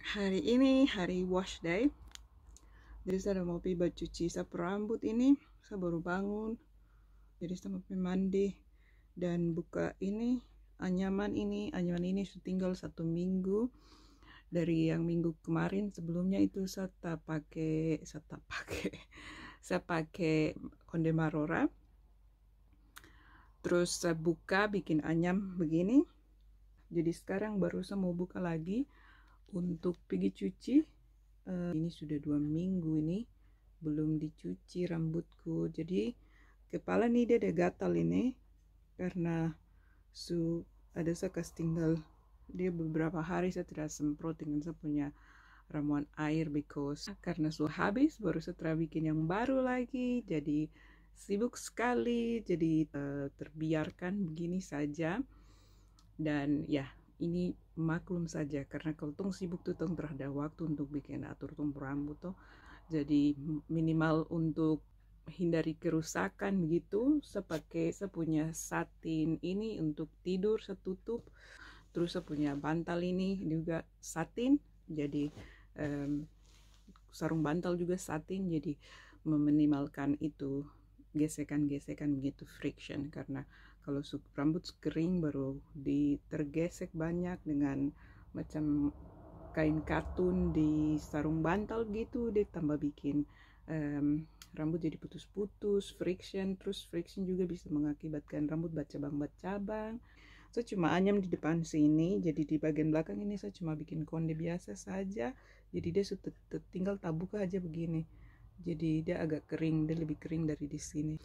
Hari ini hari wash day. Jadi saya mau pergi cuci sapu rambut ini. Saya baru bangun. Jadi saya mau pergi mandi dan buka ini anyaman ini. Anyaman ini sudah tinggal 1 minggu dari yang minggu kemarin. Sebelumnya itu saya pakai saya pakai Konde Marora. Terus saya buka bikin anyam begini. Jadi sekarang baru saya mau buka lagi untuk pergi cuci. Ini sudah 2 minggu ini belum dicuci rambutku, jadi kepala nih dia ada gatal ini karena ada saya kasih tinggal dia beberapa hari saya tidak semprot dengan saya punya ramuan air karena habis baru saya bikin yang baru lagi, jadi sibuk sekali, jadi terbiarkan begini saja. Dan ya ini maklum saja karena kalau tong sibuk tuh tong terhadap waktu untuk bikin atur tong rambut tuh, jadi minimal untuk hindari kerusakan begitu saya punya satin ini untuk tidur saya tutup, terus saya punya bantal ini juga satin, jadi sarung bantal juga satin, jadi meminimalkan itu gesekan-gesekan begitu, friction, karena kalau rambut kering baru tergesek banyak dengan macam kain katun di sarung bantal gitu, dia tambah bikin rambut jadi putus-putus, friction, terus friction juga bisa mengakibatkan rambut bercabang-bercabang. Saya cuma anyam di depan sini, jadi di bagian belakang ini saya cuma bikin konde biasa saja, jadi dia sudah tinggal tabuka aja begini, jadi dia agak kering, dia lebih kering dari di sini.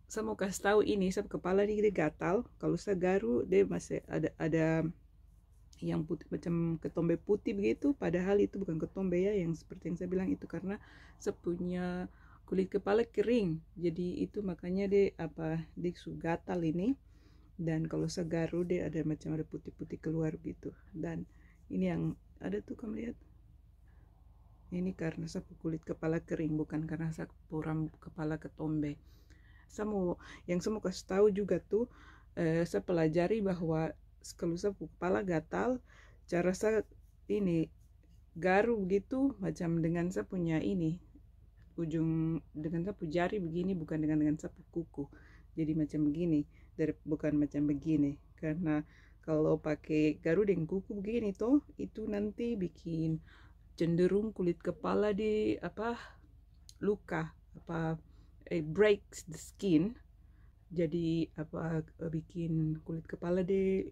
Saya mau kasih tahu ini, saya kepala dia gatal, kalau saya garu dia masih ada yang putih macam ketombe putih begitu, padahal itu bukan ketombe ya, yang seperti yang saya bilang itu karena saya punya kulit kepala kering, jadi itu makanya dia gatal ini. Dan kalau saya garu dia ada macam ada putih-putih keluar gitu, dan ini yang ada tuh kamu lihat, ini karena saya kulit kepala kering, bukan karena saya kepala ketombe. Yang saya mau kasih tahu juga tuh, saya pelajari bahwa kalau saya kepala gatal, cara saya ini garu gitu macam dengan saya punya ini ujung dengan sapu jari begini, bukan dengan sapu kuku, jadi macam begini, bukan macam begini, karena kalau pakai garu dengan kuku begini toh itu nanti bikin cenderung kulit kepala di luka, breaks the skin, jadi bikin kulit kepala di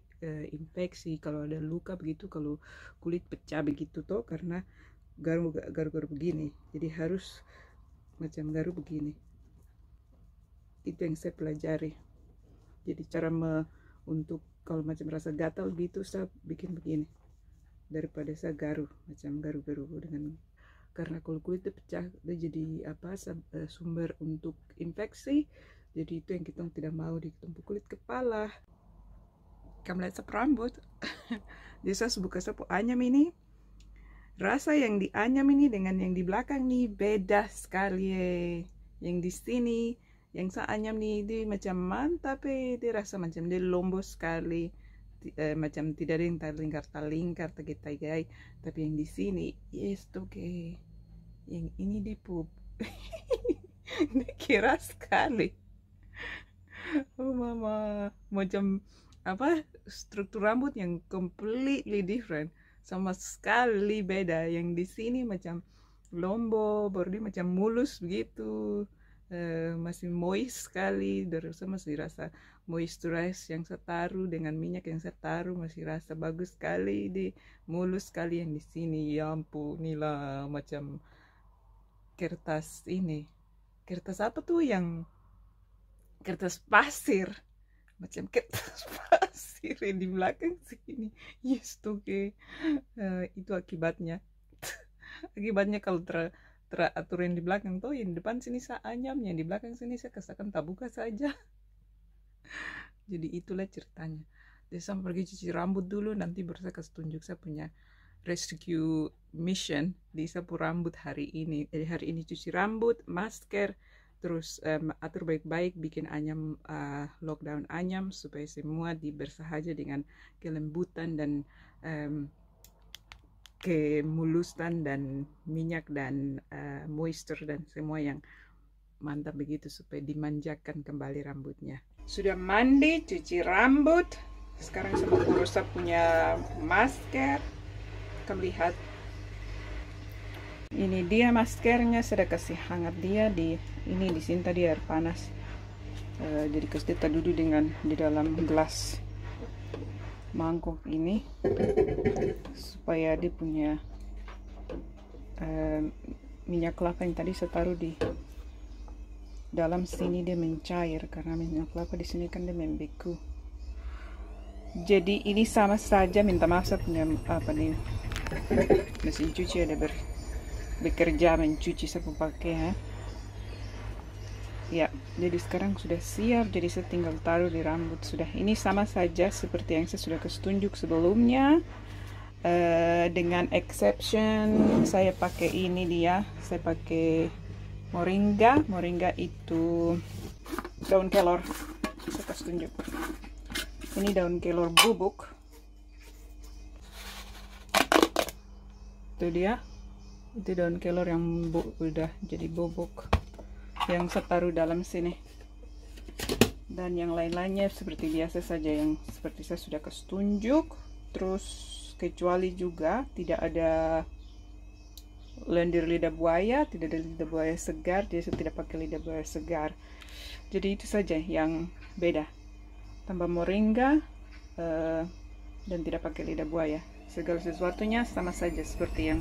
infeksi kalau ada luka begitu, kalau kulit pecah begitu toh, karena garu begini, jadi harus macam garu begini. Itu yang saya pelajari, jadi cara untuk kalau macam rasa gatal gitu saya bikin begini daripada saya garu macam garu-garu dengan, karena kalau kulitnya pecah dia jadi sumber untuk infeksi, jadi itu yang kita tidak mau di kulit kepala. Kamu lihat sapu rambut. Jadi saya buka sapu anyam ini, rasa yang di anyam ini dengan yang di belakang nih beda sekali. Yang di sini yang saya anyam nih dia macam mantap, dia rasa macam dia lombo sekali, macam tidak ada yang talingkar tagai, tapi yang di sini yes oke, yang ini di pup. Dia kira sekali. Oh mama, macam struktur rambut yang completely different, sama sekali beda. Yang di sini macam lombo, baru dia macam mulus begitu, masih moist sekali, terus masih rasa moisturize yang saya taruh dengan minyak yang saya taruh masih rasa bagus sekali, di mulus sekali. Yang di sini ya ampun, inilah macam kertas ini, kertas apa tuh yang kertas pasir, macam kertas pasir yang di belakang sini. Yes tuh itu akibatnya. Akibatnya kalau teratur yang di belakang tuh, yang di depan sini saya anyam, yang di belakang sini saya kesakan tabuka saja. Jadi itulah ceritanya. Jadi saya pergi cuci rambut dulu, nanti baru saya kasih tunjuk saya punya rescue mission di sapu rambut hari ini. Jadi hari ini cuci rambut, masker, terus atur baik-baik, bikin anyam, lockdown anyam supaya semua dibersahaja dengan kelembutan dan kemulusan dan minyak dan moisture dan semua yang mantap begitu supaya dimanjakan kembali rambutnya. Sudah mandi, cuci rambut. Sekarang sama Kurosa punya masker. Kamu lihat. Ini dia maskernya, sudah kasih hangat dia di sini tadi air panas. Jadi kasih dia duduk di dalam gelas mangkok ini supaya dia punya minyak kelapa yang tadi saya taruh di dalam sini dia mencair karena minyak kelapa di sini kan dia membeku. Jadi ini sama saja, minta maaf saya punya mesin cuci ada bekerja mencuci sapu pakaian. Ya, jadi sekarang sudah siap, jadi saya tinggal taruh di rambut sudah. Ini sama saja seperti yang saya sudah kasih tunjuk sebelumnya. Dengan exception saya pakai ini dia, saya pakai moringa itu daun kelor. Saya kasih tunjuk. Ini daun kelor bubuk. Itu dia. Itu daun kelor yang udah jadi bubuk. Yang saya taruh dalam sini. Dan yang lain-lainnya seperti biasa saja yang seperti saya sudah kasih tunjuk. Terus kecuali juga tidak ada lendir lidah buaya, tidak ada lidah buaya segar, jadi saya tidak pakai lidah buaya segar. Jadi itu saja yang beda. Tambah moringa dan tidak pakai lidah buaya. Segala sesuatunya sama saja seperti yang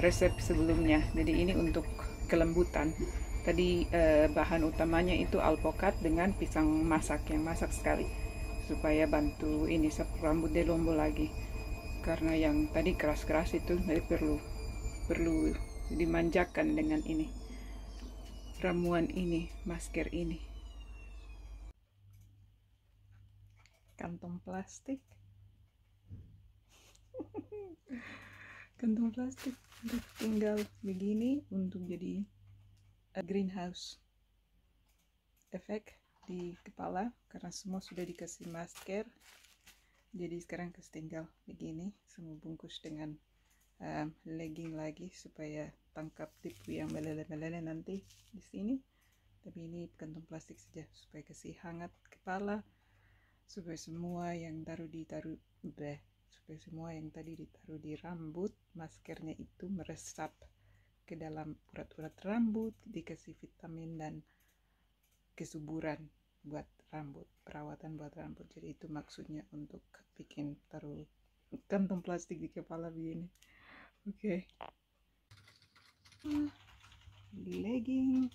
resep sebelumnya. Jadi ini untuk kelembutan. Tadi bahan utamanya itu alpukat dengan pisang masak yang masak sekali supaya bantu ini sapu rambut dia lombo lagi. Karena yang tadi keras-keras itu perlu dimanjakan dengan ini ramuan ini, masker ini. Kantong plastik kantong plastik tinggal begini untuk jadi greenhouse efek di kepala karena semua sudah dikasih masker. Jadi sekarang tinggal begini, semua bungkus dengan legging lagi supaya tangkap tipu yang meleleh-meleleh nanti di sini. Tapi ini kantong plastik saja supaya kasih hangat kepala, supaya semua yang supaya semua yang tadi ditaruh di rambut maskernya itu meresap ke dalam urat-urat rambut, dikasih vitamin dan kesuburan buat rambut, perawatan buat rambut. Jadi itu maksudnya untuk bikin taruh kantong plastik di kepala begini. Oke. Legging.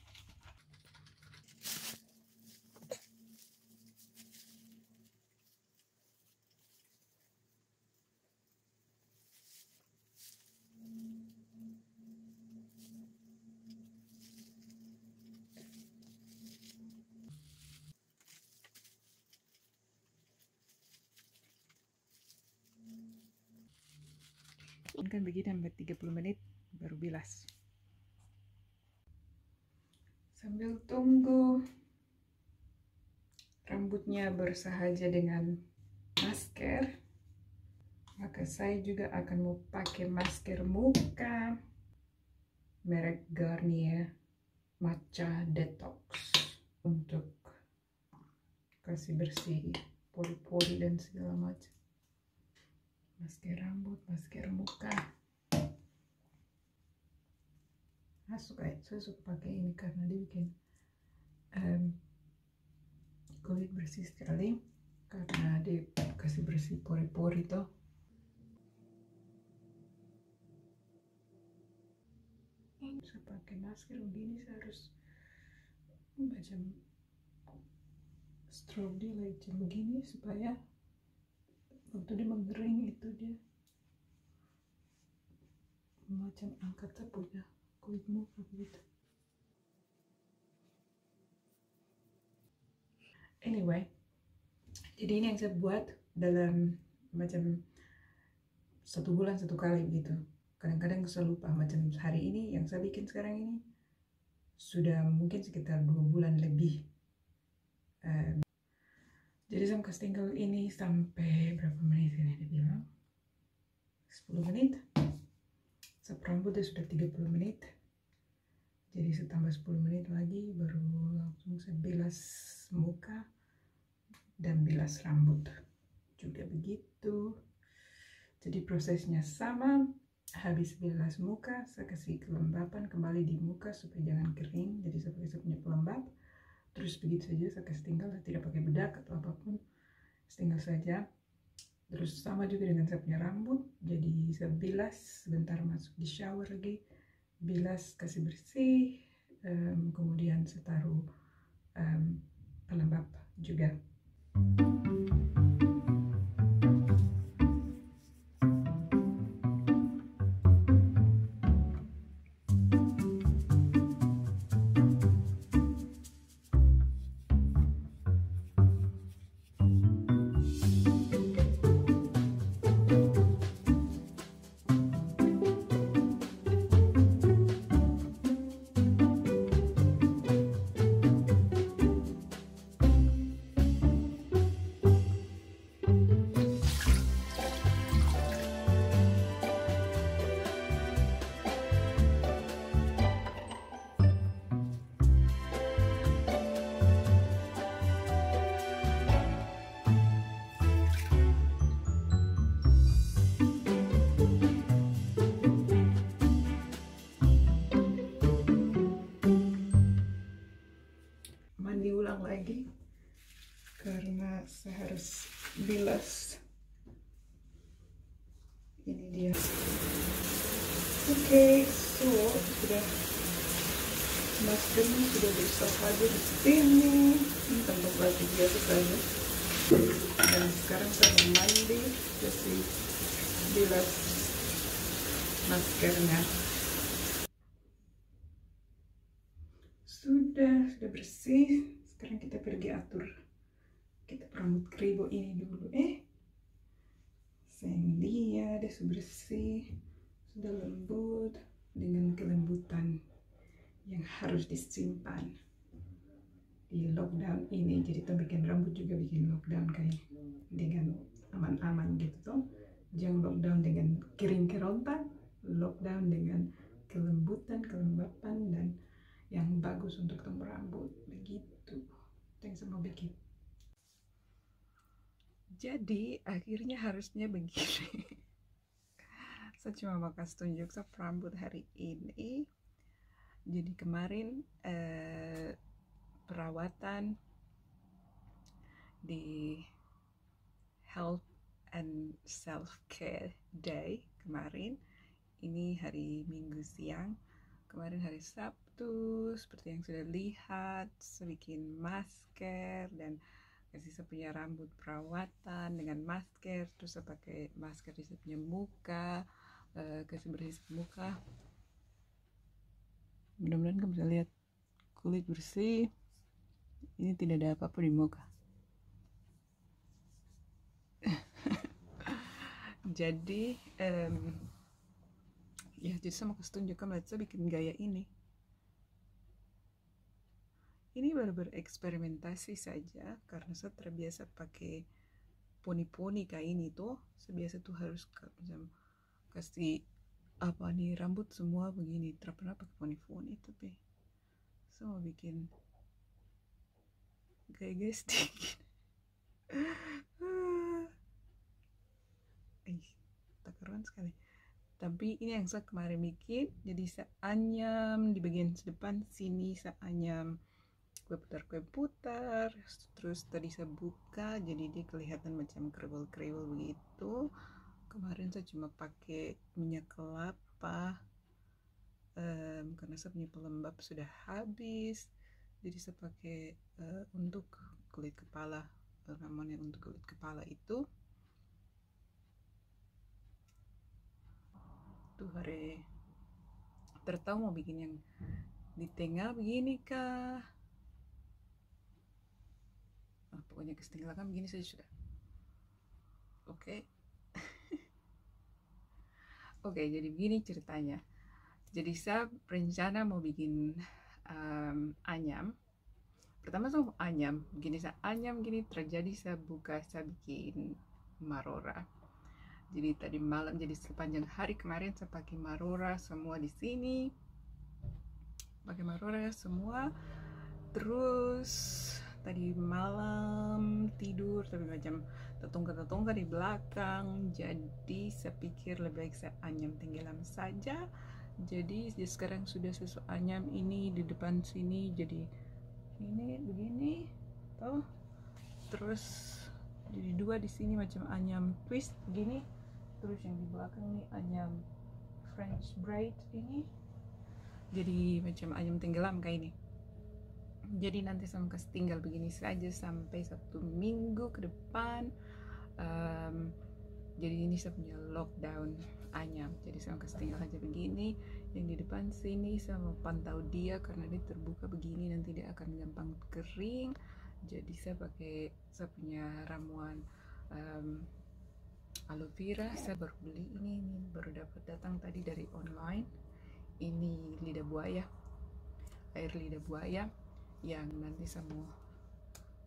Kan begini sampai 30 menit baru bilas. Sambil tunggu rambutnya bersahaja dengan masker, maka saya juga akan mau pakai masker muka merek Garnier Matcha Detox untuk kasih bersih pori-pori dan segala macam. Masker rambut, masker muka. Saya suka pakai ini karena dia bikin kulit bersih sekali karena dia kasih bersih pori-pori toh. Saya pakai masker begini, saya harus macam stroke dia macam begini supaya waktu dia mengering itu dia macam angkat sapunya kulit muka begitu. Anyway, jadi ini yang saya buat dalam macam 1 bulan 1 kali gitu. Kadang-kadang saya lupa, macam hari ini yang saya bikin sekarang ini sudah mungkin sekitar 2 bulan lebih. Jadi saya kasih tinggal ini sampai berapa menit ini dia bilang? 10 menit. Sap rambutnya sudah 30 menit. Jadi setambah 10 menit lagi baru langsung saya bilas muka dan bilas rambut. Juga begitu. Jadi prosesnya sama. Habis bilas muka, saya kasih kelembapan kembali di muka supaya jangan kering. Jadi saya pakai saya punya pelembab. Terus begitu saja saya kasih tinggal, tidak pakai bedak atau apapun. Tinggal saja. Terus sama juga dengan saya punya rambut. Jadi saya bilas, sebentar masuk di shower lagi. Bilas, kasih bersih. Kemudian saya taruh pelembab juga. Mandi ulang lagi karena saya harus bilas. Ini dia. Oke, so sudah maskernya sudah bisa aja di sini. Ini tempat baju biasa saja. Dan sekarang saya mau mandi, kasih bilas maskernya. Sudah bersih. Sekarang kita pergi atur kita rambut kribo ini dulu. Sayang dia sudah bersih, sudah lembut dengan kelembutan yang harus disimpan di lockdown ini. Jadi kita bikin rambut juga bikin lockdown kayak dengan aman-aman gitu toh. Jangan lockdown dengan kering kerontak, lockdown dengan kelembutan, kelembapan dan yang bagus untuk tumbuh rambut begitu. Yang saya mau bikin. Jadi akhirnya harusnya begini. Saya cuma mau kasih tunjuk sap rambut hari ini. Jadi kemarin perawatan di Health and Self Care Day kemarin. Ini hari Minggu siang. Kemarin hari Sabtu, seperti yang sudah lihat, saya bikin masker dan kasih saya punya rambut perawatan dengan masker. Terus saya pakai masker di saya punya muka, kasih bersih muka. Mudah-mudahan kamu bisa lihat kulit bersih. Ini tidak ada apa-apa di muka. Jadi ya, jadi saya mau kasih tunjukkan, saya bikin gaya ini. Ini baru bereksperimentasi saja karena saya terbiasa pakai poni-poni kayak ini tuh. Saya biasa tuh harus macam kasih apa nih rambut semua begini, tidak pernah pakai poni-poni. Tapi saya mau bikin gaya-gaya sedikit. Tak keren sekali. Tapi ini yang saya kemarin bikin. Jadi saya anyam di bagian depan sini, saya anyam kue putar, terus tadi saya buka jadi dia kelihatan macam kriwel-kriwel begitu. Kemarin saya cuma pakai minyak kelapa karena saya punya pelembab sudah habis, jadi saya pakai untuk kulit kepala, ramuan yang untuk kulit kepala itu. Tuh hari tertahu mau bikin yang di tengah begini kah? Pokoknya kesetinggalan begini saja sudah. Oke. Oke, jadi begini ceritanya. Jadi saya berencana mau bikin anyam. Pertama saya mau anyam, gini saya anyam gini terjadi saya buka, saya bikin marora. Jadi tadi malam, jadi sepanjang hari kemarin saya pakai marora semua di sini, pakai marora semua. Terus tadi malam tidur tapi macam tetungga di belakang, jadi saya pikir lebih baik saya anyam tenggelam saja. Jadi sekarang sudah sesuai anyam ini di depan sini, jadi ini begini toh, terus jadi dua di sini macam anyam twist begini, terus yang di belakang nih anyam French braid ini, jadi macam anyam tenggelam kayak ini. Jadi nanti saya kasih tinggal begini saja sampai 1 minggu ke depan. Jadi ini saya punya lockdown anyam, jadi saya kasih tinggal aja begini. Yang di depan sini saya mau pantau dia karena dia terbuka begini, nanti dia akan gampang kering. Jadi saya pakai, saya punya ramuan aloe vera. Saya baru beli ini baru dapat datang tadi dari online. Ini lidah buaya, air lidah buaya yang nanti saya mau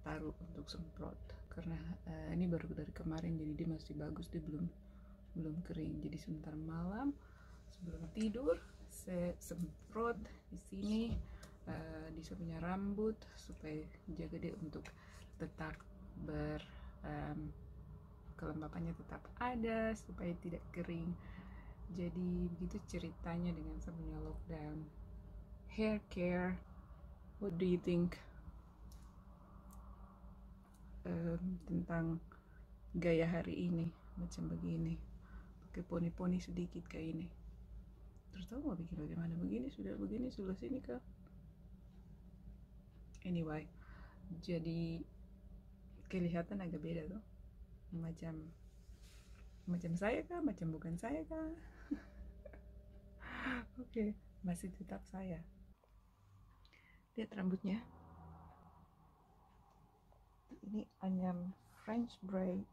taruh untuk semprot karena ini baru dari kemarin, jadi dia masih bagus, dia belum kering. Jadi sebentar malam sebelum tidur saya semprot di sini di sampingnya rambut supaya jaga dia untuk tetap kelembapannya tetap ada supaya tidak kering. Jadi begitu ceritanya dengan sampingnya lockdown hair care. What do you think tentang gaya hari ini macam begini, pakai poni-poni sedikit kayak ini? Terus tahu mau bikin bagaimana? Begini sudah begini sebelah sini kah? Anyway, jadi kelihatan agak beda tuh, macam saya kah, macam bukan saya kah? Oke, masih tetap saya. Lihat rambutnya, ini anyam French braid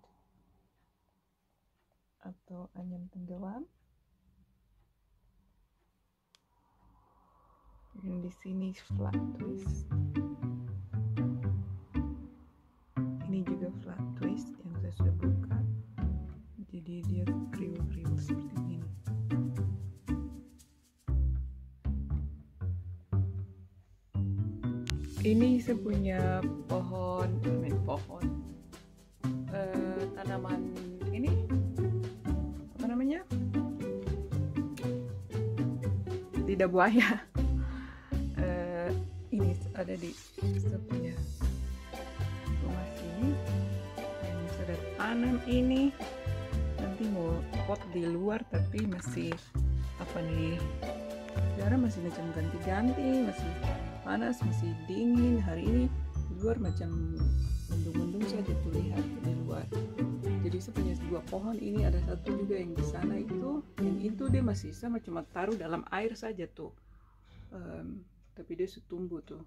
atau anyam tenggelam. Yang di sini flat twist, ini juga flat twist yang saya sudah buka, jadi dia kriwil-kriwil seperti ini. Ini saya punya tanaman ini apa namanya, lidah buaya. Ini ada di saya punya rumah sini yang sudah tanam ini. Nanti mau pot di luar tapi masih apa nih, sekarang masih macam ganti-ganti, masih panas, masih dingin. Hari ini di luar macam mendung-mendung saja tuh, lihat di luar. Jadi saya punya 2 pohon ini, ada satu juga yang di sana itu, yang itu dia masih sama cuma taruh dalam air saja tuh, tapi dia sudah tumbuh tuh.